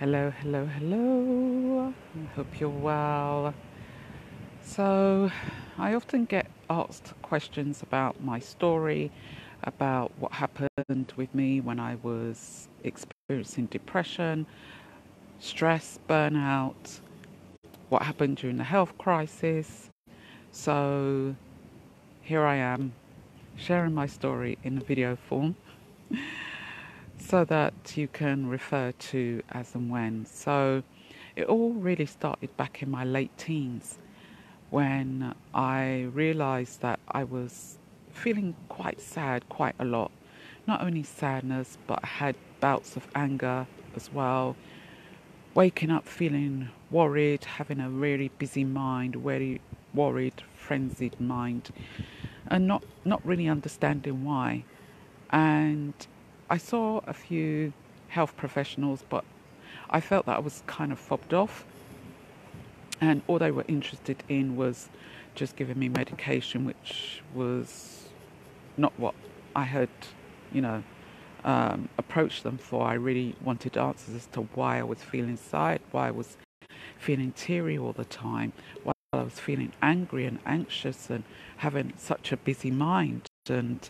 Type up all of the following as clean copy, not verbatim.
Hello, hello, hello. I hope you're well. So, I often get asked questions about my story, about what happened with me when I was experiencing depression, stress, burnout, what happened during the health crisis. So, here I am sharing my story in a video form so that you can refer to as and when. So, it all really started back in my late teens when I realized that I was feeling quite sad quite a lot. Not only sadness, but I had bouts of anger as well. Waking up feeling worried, having a really busy mind, very worried, frenzied mind, and not really understanding why. And I saw a few health professionals, but I felt that I was kind of fobbed off, and all they were interested in was just giving me medication, which was not what I had, you know, approached them for. I really wanted answers as to why I was feeling sad, why I was feeling teary all the time, why I was feeling angry and anxious and having such a busy mind. And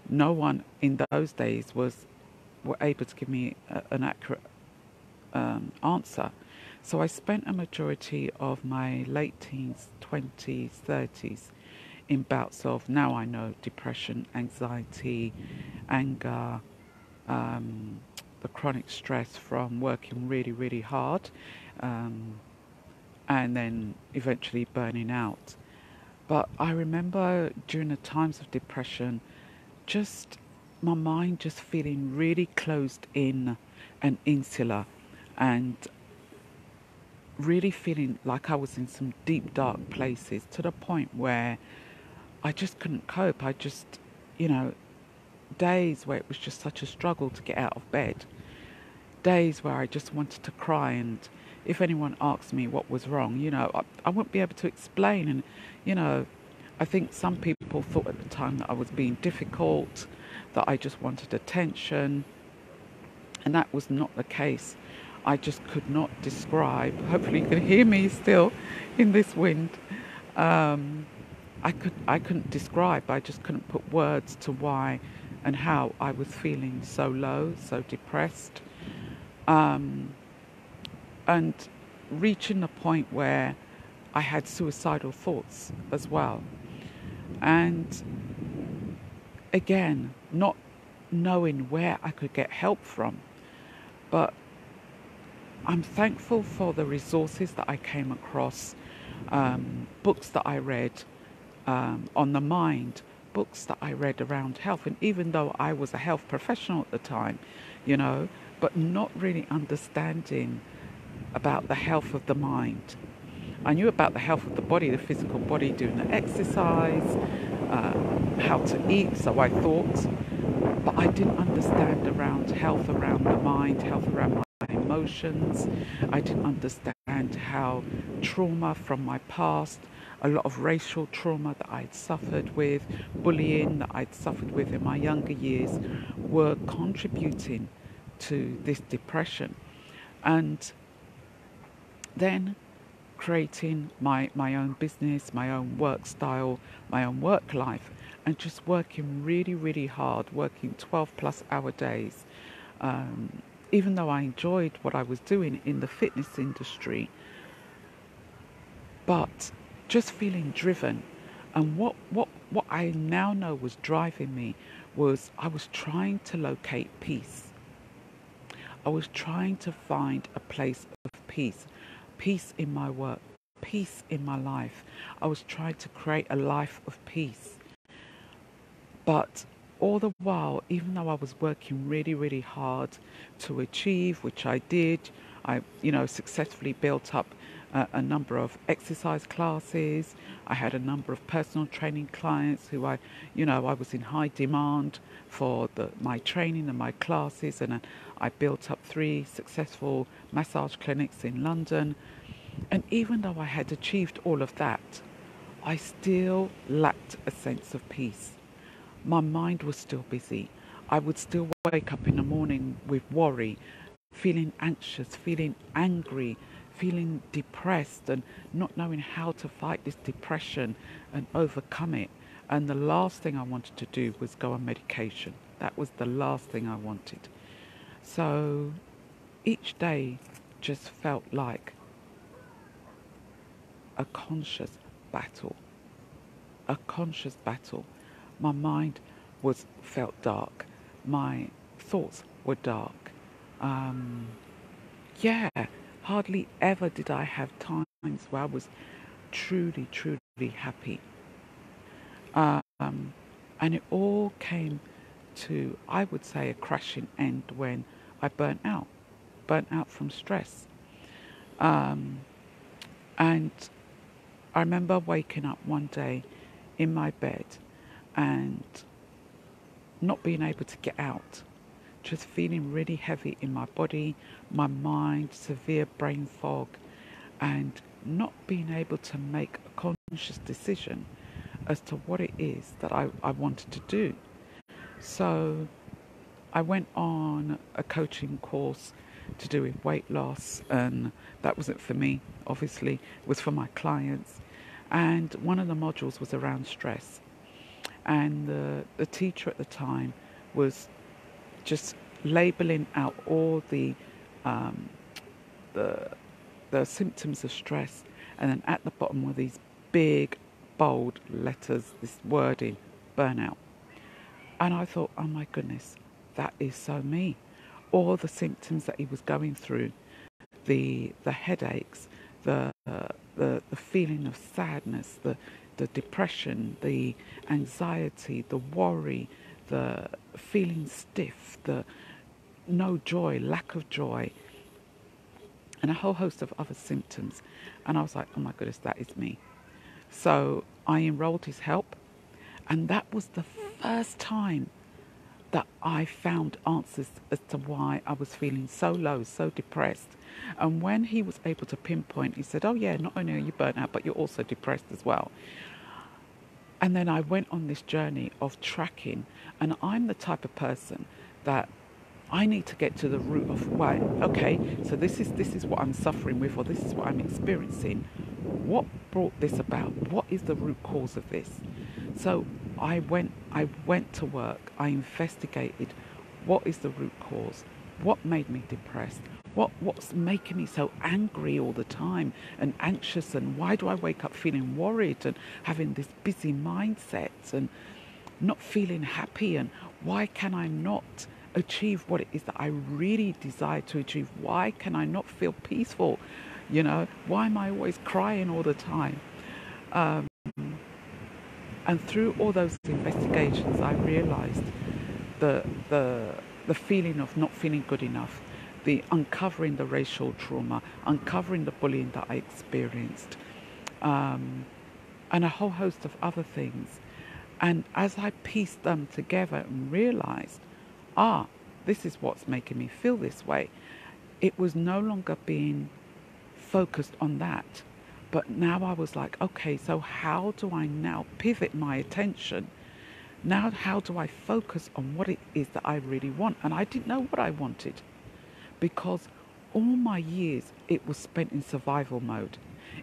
no one in those days were able to give me an accurate answer. So I spent a majority of my late teens, 20s, 30s in bouts of, now I know, depression, anxiety, anger, the chronic stress from working really, really hard, and then eventually burning out. But I remember during the times of depression, just my mind just feeling really closed in and insular, and really feeling like I was in some deep, dark places, to the point where I just couldn't cope. I just, you know, days where it was just such a struggle to get out of bed, days where I just wanted to cry. And if anyone asked me what was wrong, I wouldn't be able to explain. And, you know, I think some people thought at the time that I was being difficult, that I just wanted attention. And that was not the case. I just could not describe. Hopefully you can hear me still in this wind. I couldn't describe. I just couldn't put words to why and how I was feeling so low, so depressed, and reaching the point where I had suicidal thoughts as well. And again, not knowing where I could get help from, but I'm thankful for the resources that I came across, books that I read on the mind, books that I read around health. And even though I was a health professional at the time, but not really understanding about the health of the mind. I knew about the health of the body, the physical body, doing the exercise, how to eat, so I thought, but I didn't understand around health around the mind, health around my emotions. I didn't understand how trauma from my past, a lot of racial trauma that I'd suffered with, bullying that I'd suffered with in my younger years, were contributing to this depression. And then creating my own business, my own work style, my own work life, and just working really, really hard, working 12 plus hour days. Even though I enjoyed what I was doing in the fitness industry, but just feeling driven. And what I now know was driving me was I was trying to locate peace. I was trying to find a place of peace, peace in my work, peace in my life. I was trying to create a life of peace. But all the while, even though I was working really, really hard to achieve, which I did, I, successfully built up a number of exercise classes. I had a number of personal training clients who I was in high demand for my training and my classes, and I built up 3 successful massage clinics in London. And even though I had achieved all of that, I still lacked a sense of peace. My mind was still busy. I would still wake up in the morning with worry, feeling anxious, feeling angry, feeling depressed, and not knowing how to fight this depression and overcome it. And the last thing I wanted to do was go on medication. That was the last thing I wanted. So each day just felt like a conscious battle, a conscious battle. My mind felt dark. My thoughts were dark. Um, yeah, hardly ever did I have times where I was truly, truly happy. Um, and it all came to, I would say, a crashing end when I burnt out from stress. Um, and I remember waking up one day in my bed and not being able to get out, just feeling really heavy in my body, my mind, severe brain fog, and not being able to make a conscious decision as to what it is that I wanted to do. So I went on a coaching course to do with weight loss, and that wasn't for me, obviously, it was for my clients. And one of the modules was around stress. And the teacher at the time was just labeling out all um, the the symptoms of stress, and then at the bottom were these big, bold letters, this wording, burnout. And I thought, oh my goodness, that is so me. All the symptoms that he was going through, the headaches, the feeling of sadness, the depression, the anxiety, the worry, the feeling stiff, the no joy, lack of joy, and a whole host of other symptoms. And I was like, oh my goodness, that is me. So I enrolled his help, and that was the first time that I found answers as to why I was feeling so low, so depressed. And when he was able to pinpoint, he said, oh yeah, not only are you burnt out, but you're also depressed as well. And then I went on this journey of tracking, and I'm the type of person that I need to get to the root of why. Okay, so this is what I'm suffering with, or this is what I'm experiencing. What brought this about? What is the root cause of this? So I went to work. I investigated what is the root cause. What made me depressed? What's making me so angry all the time and anxious, and why do I wake up feeling worried and having this busy mindset and not feeling happy, and why can I not achieve what it is that I really desire to achieve? Why can I not feel peaceful? Why am I always crying all the time? Um, and through all those investigations, I realized the, the, the feeling of not feeling good enough, the uncovering the racial trauma, uncovering the bullying that I experienced, and a whole host of other things. And as I pieced them together and realized, this is what's making me feel this way, it was no longer being focused on that. But now I was like, okay, so how do I now pivot my attention? Now, how do I focus on what it is that I really want? And I didn't know what I wanted, because all my years it was spent in survival mode.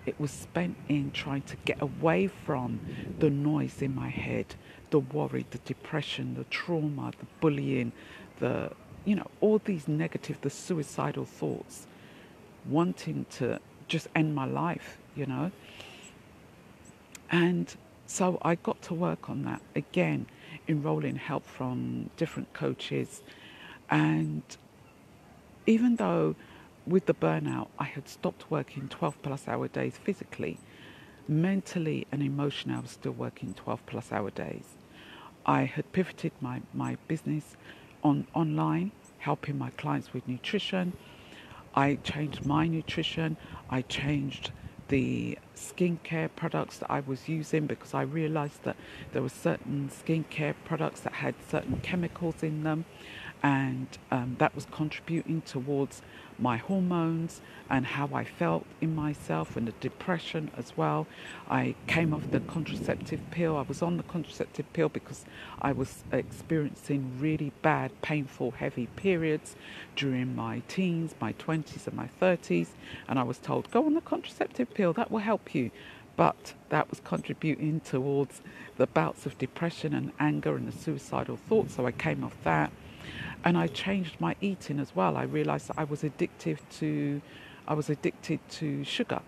It was spent in trying to get away from the noise in my head, the worry, the depression, the trauma, the bullying, all these negative, the suicidal thoughts, wanting to just end my life. And so I got to work on that again, enrolling help from different coaches. And even though with the burnout, I had stopped working 12 plus hour days physically, mentally and emotionally, I was still working 12 plus hour days. I had pivoted my business online, helping my clients with nutrition. I changed my nutrition. I changed the skincare products that I was using, because I realized that there were certain skincare products that had certain chemicals in them. and that was contributing towards my hormones and how I felt in myself, and the depression as well. I came off the contraceptive pill. I was on the contraceptive pill because I was experiencing really bad, painful, heavy periods during my teens, my 20s and my 30s, and I was told, go on the contraceptive pill, that will help you. But that was contributing towards the bouts of depression and anger and the suicidal thoughts, so I came off that. And I changed my eating as well. I realized that I was addicted to sugar.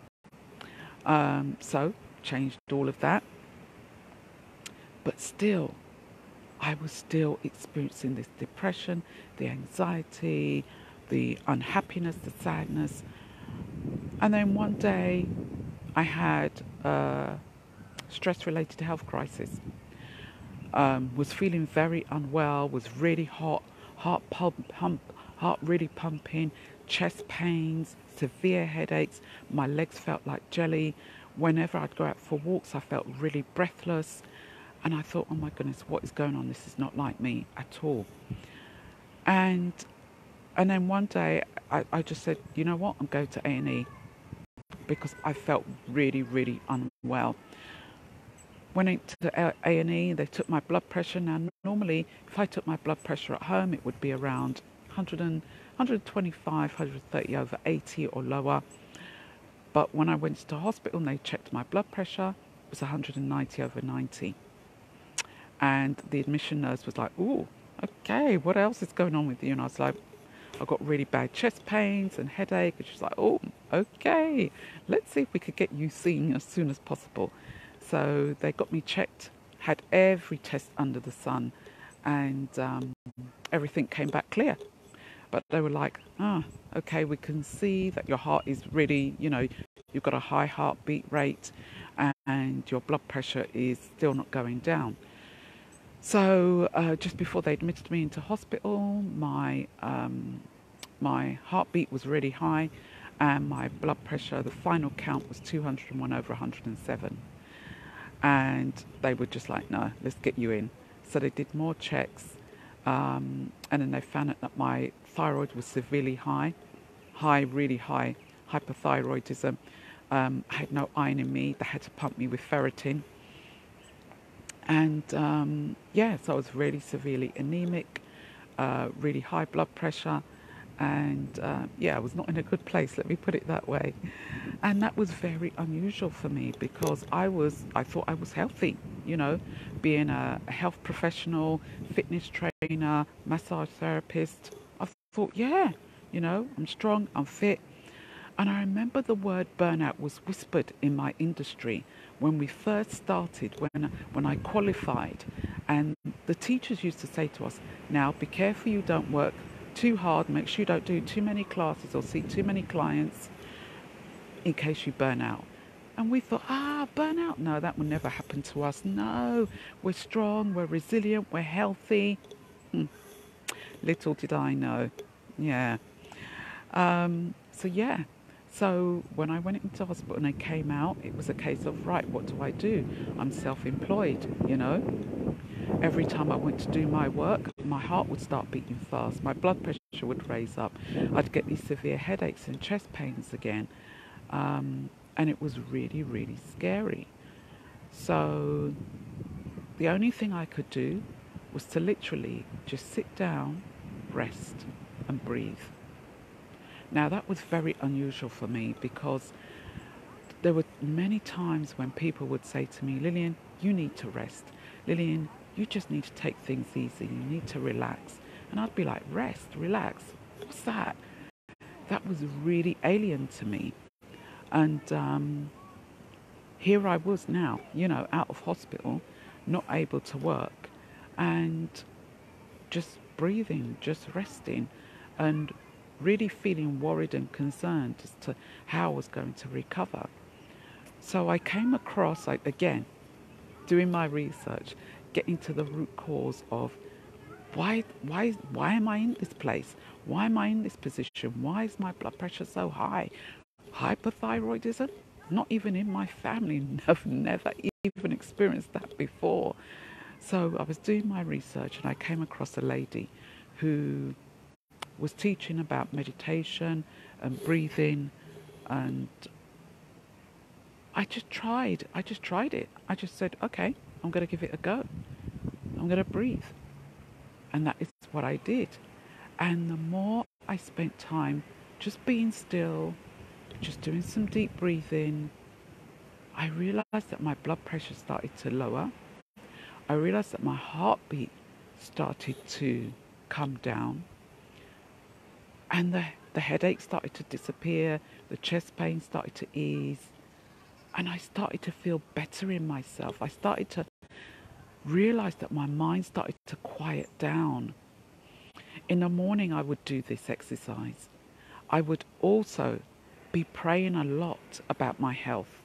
So changed all of that. But still, I was still experiencing this depression, the anxiety, the unhappiness, the sadness. And then one day I had a stress-related health crisis. Was feeling very unwell, was really hot, heart really pumping, chest pains, severe headaches. My legs felt like jelly. Whenever I'd go out for walks, I felt really breathless. And I thought, oh my goodness, what is going on? This is not like me at all. And then one day I just said, you know what, I'm going to A&E because I felt really, really unwell. Went into the A&E, they took my blood pressure. Now, normally, if I took my blood pressure at home, it would be around 125, 130 over 80 or lower. But when I went to the hospital and they checked my blood pressure, it was 190 over 90. And the admission nurse was like, ooh, okay, what else is going on with you? And I was like, I got really bad chest pains and headache. And she's like, oh, okay, let's see if we could get you seen as soon as possible. So they got me checked, had every test under the sun, and everything came back clear. But they were like, okay, we can see that your heart is really, you've got a high heartbeat rate and your blood pressure is still not going down. So just before they admitted me into hospital, my heartbeat was really high and my blood pressure, the final count was 201 over 107. And they were just like, no, let's get you in. So they did more checks. And then they found out that my thyroid was severely really high, hypothyroidism. I had no iron in me. They had to pump me with ferritin. And so I was really severely anemic, really high blood pressure. And I was not in a good place, let me put it that way. And that was very unusual for me because I thought I was healthy, being a health professional, fitness trainer, massage therapist. I thought, I'm strong, I'm fit. And I remember the word burnout was whispered in my industry when we first started, when I qualified. And the teachers used to say to us, now be careful you don't work too hard, make sure you don't do too many classes or see too many clients in case you burn out. And we thought, burnout? No, that will never happen to us. No, we're strong, we're resilient, we're healthy. Little did I know. Yeah. So when I went into hospital and I came out, it was a case of, right, what do I do? I'm self-employed. Every time I went to do my work, my heart would start beating fast. My blood pressure would raise up. I'd get these severe headaches and chest pains again. And it was really, really scary. So the only thing I could do was to literally just sit down, rest, and breathe. Now, that was very unusual for me because there were many times when people would say to me, Lillian, you need to rest. Lillian, you just need to take things easy. You need to relax. And I'd be like, rest, relax. What's that? That was really alien to me. And here I was now, out of hospital, not able to work, and just breathing, just resting, and really feeling worried and concerned as to how I was going to recover. So I came across, again, doing my research, getting to the root cause of why am I in this place? Why am I in this position? Why is my blood pressure so high? Hypothyroidism? Not even in my family. I've never even experienced that before. So I was doing my research and I came across a lady who was teaching about meditation and breathing, and I just tried it. I just said, okay, I'm going to give it a go. I'm going to breathe. And that is what I did. And the more I spent time just being still, just doing some deep breathing, I realized that my blood pressure started to lower. I realized that my heartbeat started to come down, and the headache started to disappear, the chest pain started to ease, and I started to feel better in myself. I started to realize that my mind started to quiet down. In the morning, I would do this exercise. I would also be praying a lot about my health,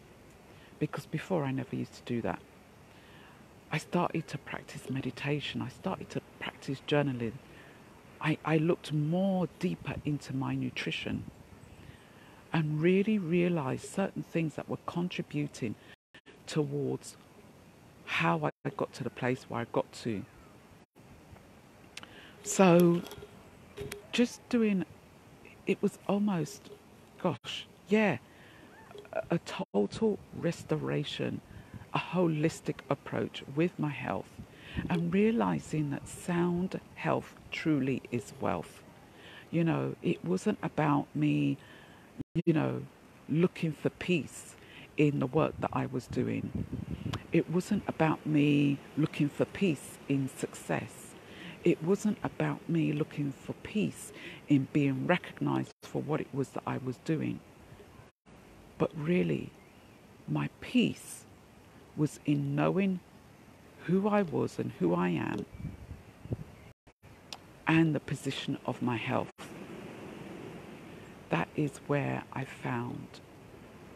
because before I never used to do that. I started to practice meditation. I started to practice journaling. I looked more deeper into my nutrition and really realized certain things that were contributing towards how I got to the place where I got to. So just doing, it was almost, gosh, yeah, a total restoration, a holistic approach with my health, and realizing that sound health truly is wealth. You know, it wasn't about me, you know, looking for peace in the work that I was doing. It wasn't about me looking for peace in success. It wasn't about me looking for peace in being recognized for what it was that I was doing. But really, my peace was in knowing who I was and who I am, and the position of my health. That is where I found,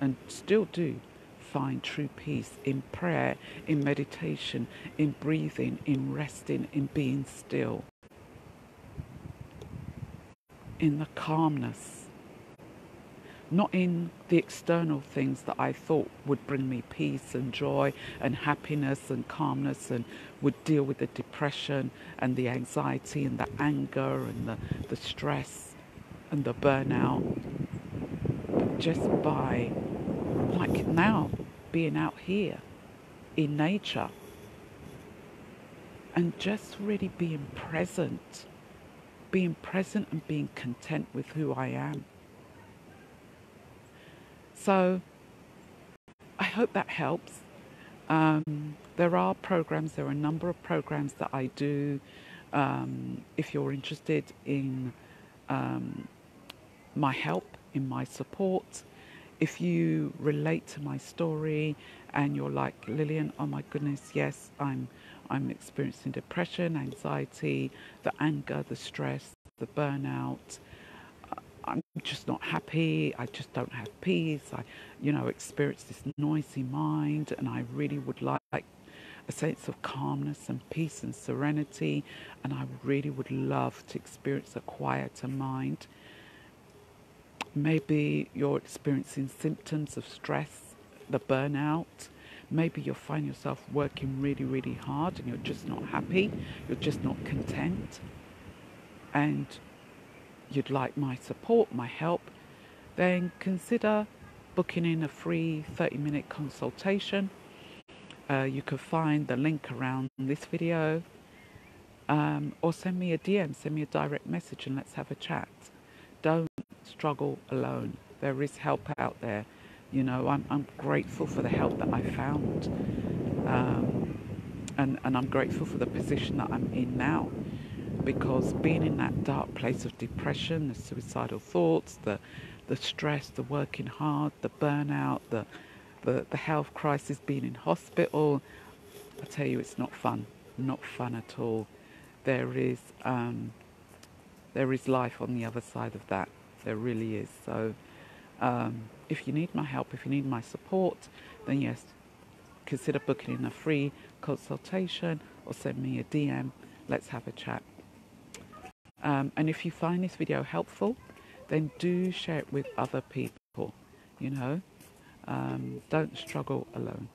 and still do find, true peace in prayer, in meditation, in breathing, in resting, in being still, in the calmness. Not in the external things that I thought would bring me peace and joy and happiness and calmness and would deal with the depression and the anxiety and the anger and the stress and the burnout. But just by, like now, being out here in nature and just really being present and being content with who I am. So I hope that helps. There are a number of programs that I do. If you're interested in my help, in my support, if you relate to my story and you're like, Lillian, oh my goodness, yes, I'm experiencing depression, anxiety, the anger, the stress, the burnout. I'm just not happy. I just don't have peace. I, experience this noisy mind, and I really would like a sense of calmness and peace and serenity. And I really would love to experience a quieter mind. Maybe you're experiencing symptoms of stress, the burnout. Maybe you'll find yourself working really, really hard and you're just not happy. You're just not content. And you'd like my support, my help, then consider booking in a free 30-minute consultation. You can find the link around this video, or send me a DM, send me a direct message and let's have a chat. Don't struggle alone. There is help out there. I'm grateful for the help that I found, and I'm grateful for the position that I'm in now. Because being in that dark place of depression, the suicidal thoughts, the stress, the working hard, the burnout, the health crisis, being in hospital, I tell you, it's not fun. Not fun at all. There is life on the other side of that. There really is. So if you need my help, if you need my support, then yes, consider booking in a free consultation or send me a DM. Let's have a chat. And if you find this video helpful, then do share it with other people. Don't struggle alone.